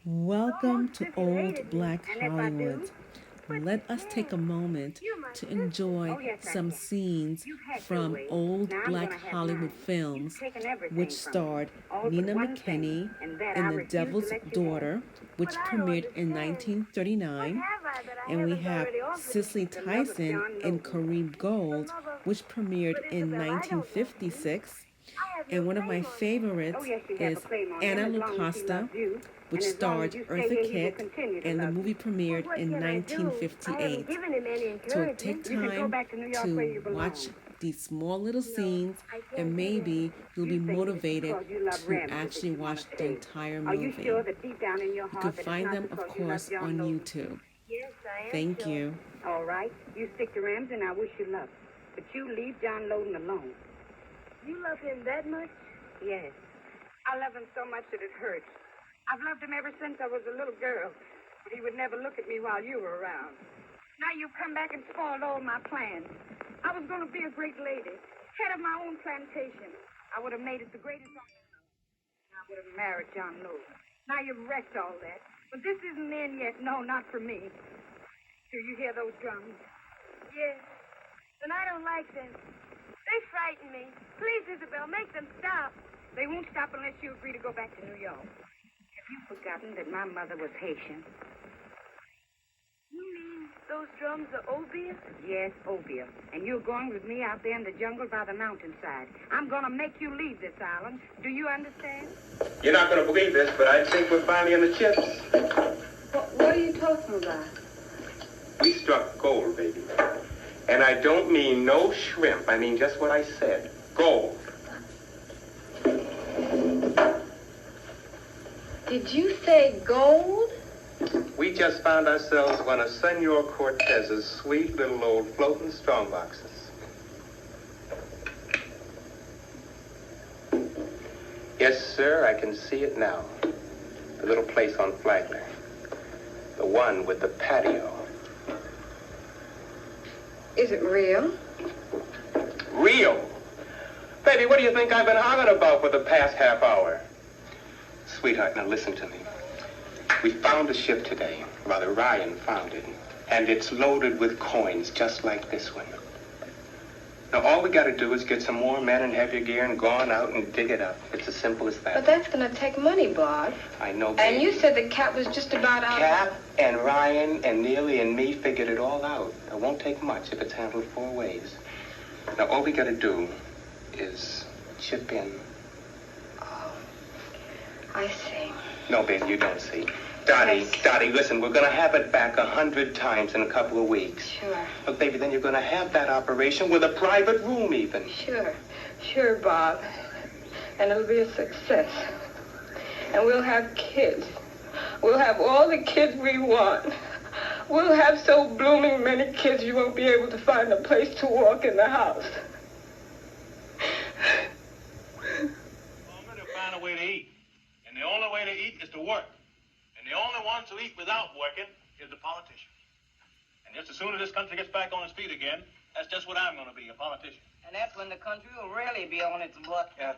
Welcome to Old Black Hollywood. Let us take a moment to enjoy some scenes from old Black Hollywood films, which starred Nina McKinney in The Devil's Daughter, which premiered in 1939, and we have Cicely Tyson in Carib Gold, which premiered in 1956. And one of my favorites is Anna Lucasta, which starred Eartha Kitt, and the movie premiered in 1958. So take time to watch these small little scenes, and maybe you'll be motivated to actually watch the entire movie. You can find them, of course, on YouTube. Thank you. All right, you stick to Rams, and I wish you luck. But you leave John Loden alone. You love him that much? Yes. I love him so much that it hurts. I've loved him ever since I was a little girl, but he would never look at me while you were around. Now you've come back and spoiled all my plans. I was going to be a great lady, head of my own plantation. I would have made it the greatest on the earth. I would have married John Loden. Now you've wrecked all that. But this isn't the end yet. No, not for me. Do you hear those drums? Yes, and I don't like them. They frighten me. Please, Isabel, make them stop. They won't stop unless you agree to go back to New York. Have you forgotten that my mother was Haitian? You mean those drums are opium? Yes, opium. And you're going with me out there in the jungle by the mountainside. I'm going to make you leave this island. Do you understand? You're not going to believe this, but I think we're finally in the chips. What are you talking about? We struck gold, baby. And I don't mean no shrimp. I mean just what I said. Gold. Did you say gold? We just found ourselves one of Senor Cortez's sweet little old floating strong boxes. Yes, sir, I can see it now. The little place on Flagler. The one with the patio. Is it real? Real? Baby, what do you think I've been hollering about for the past half hour? Sweetheart, now listen to me. We found a ship today. Rather, Ryan found it. And it's loaded with coins just like this one. Now, all we got to do is get some more men and heavier gear and go on out and dig it up. It's as simple as that. But that's going to take money, Bob. I know, baby. And you said the Cap was just about out. Cap and Ryan and Neely and me figured it all out. It won't take much if it's handled 4 ways. Now, all we got to do is chip in. Oh, I see. No, baby, you don't see. Dottie, listen, we're going to have it back 100 times in a couple of weeks. Sure. Look, baby, then you're going to have that operation with a private room even. Sure, Bob. And it'll be a success. And we'll have kids. We'll have all the kids we want. We'll have so blooming many kids you won't be able to find a place to walk in the house. Woman to find a way to eat. And the only way to eat is to work. And the only ones who eat without working is the politicians. And just as soon as this country gets back on its feet again, that's just what I'm going to be, a politician. And that's when the country will really be on its butt. Yeah.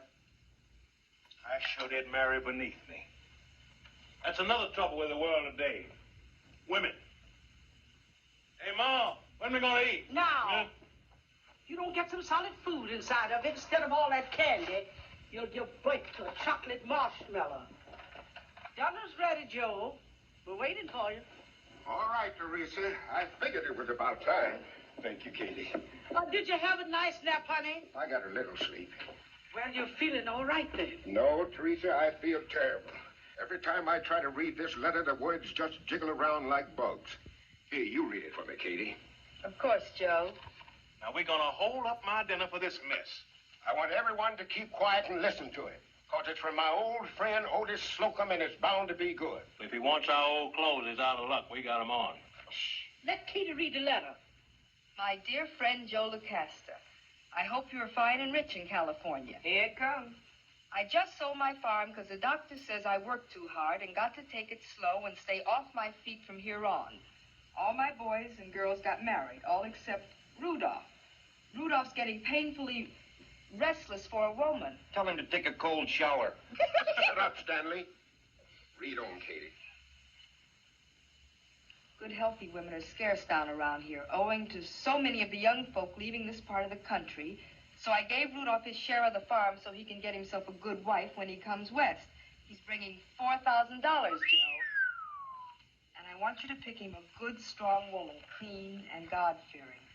I sure did marry beneath me. That's another trouble with the world today. Women. Hey, Ma, when are we going to eat? Now, you don't get some solid food inside of it instead of all that candy, you'll break to a chocolate marshmallow. Dinner's ready, Joe. We're waiting for you. All right, Teresa. I figured it was about time. Thank you, Katie. Did you have a nice nap, honey? I got a little sleep. Well, you're feeling all right then. No, Teresa, I feel terrible. Every time I try to read this letter, the words just jiggle around like bugs. Here, you read it for me, Katie. Of course, Joe. Now, we're going to hold up my dinner for this mess. I want everyone to keep quiet and listen to it. Because it's from my old friend Otis Slocum, and it's bound to be good. If he wants our old clothes, he's out of luck. We got 'em on. Let Katie read the letter. My dear friend Joe Lucasta, I hope you're fine and rich in California. Here it comes. I just sold my farm because the doctor says I work too hard and got to take it slow and stay off my feet from here on. All my boys and girls got married, all except Rudolph. Rudolph's getting painfully restless for a woman. Tell him to take a cold shower. Shut up, Stanley. Read on, Katie. Good, healthy women are scarce down around here, owing to so many of the young folk leaving this part of the country. So I gave Rudolph his share of the farm so he can get himself a good wife when he comes west. He's bringing $4,000, Joe. And I want you to pick him a good, strong woman, clean and God-fearing.